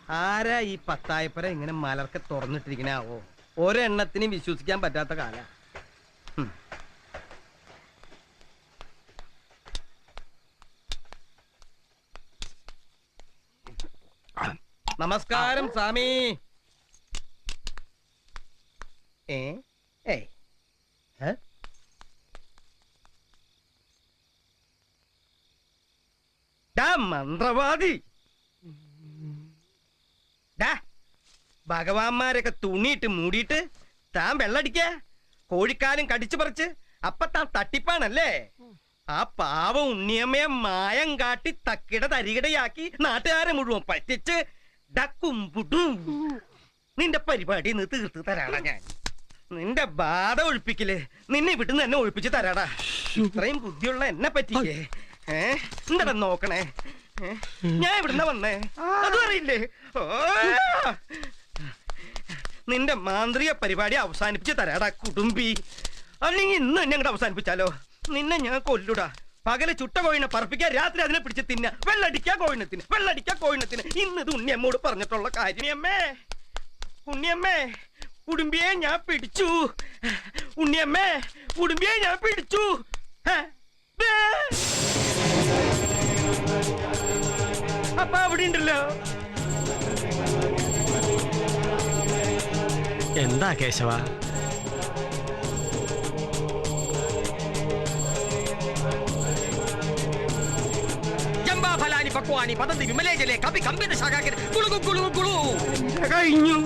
ആരാ ഈ പത്തായപ്പര ഇങ്ങനെ മലർക്കെ തുറന്നിട്ടിരിക്കണാവോ? ഒരെണ്ണത്തിനും വിശ്വസിക്കാൻ പറ്റാത്ത കാല. നമസ്കാരം സ്വാമി. മന്ത്രവാദി ഭഗവാന്മാരൊക്കെ തുണിയിട്ട് മൂടിയിട്ട് താൻ വെള്ളടിക്ക, കോഴിക്കാലും കടിച്ചു പറിച്ച്. അപ്പൊ താൻ തട്ടിപ്പാണല്ലേ? ആ പാവം ഉണ്ണിയമ്മയെ മായം കാട്ടി തക്കിട തരികിടയാക്കി നാട്ടുകാരെ മുഴുവൻ പറ്റിച്ച് ഡക്കുംപുടും. നിന്റെ പരിപാടി തീർത്ത് തരാടാ ഞാൻ. നിന്റെ ബാധ ഒഴിപ്പിക്കല് നിന്നെ ഇവിടുന്ന് തന്നെ ഒഴിപ്പിച്ച് തരാടാ. ഇത്രയും ബുദ്ധിയുള്ള എന്നെ പറ്റിക്കേ. എന്താ നോക്കണേ? ഞാൻ ഇവിടുന്ന വന്നേ അതും അറിയില്ലേ? നിന്റെ മാന്ത്രിക പരിപാടി അവസാനിപ്പിച്ച് തരാടാ കുടുംബി. അല്ലെങ്കിൽ ഇന്ന് എന്നെ അങ്ങോട്ട് അവസാനിപ്പിച്ചാലോ? നിന്നെ ഞാൻ കൊല്ലുടാ. പകല് ചുട്ട കോഴിനെ പറപ്പിക്കാൻ, രാത്രി അതിനെ പിടിച്ച് തിന്ന. വെള്ളടിക്കാ കോഴിനത്തിന്, വെള്ളടിക്കാ കോഴിനത്തിന്. ഇന്നത് ഉണ്ണിയമ്മോട് പറഞ്ഞിട്ടുള്ള കാര്യം. ഉണ്ണിയമ്മേ, കുടുംബിയെ ഞാൻ പിടിച്ചു. ഉണ്ണിയമ്മേ, കുടുംബിയെ ഞാൻ പിടിച്ചു. അപ്പൊ അവിടെ ഉണ്ടല്ലോ. എന്താ കേശവ? ഫലാനി പക്വാനി പദന്തി വിമലേജലെ കവി കമ്പിത ശാഖാകൻ കുളു കുളു കുളു കഴിഞ്ഞു.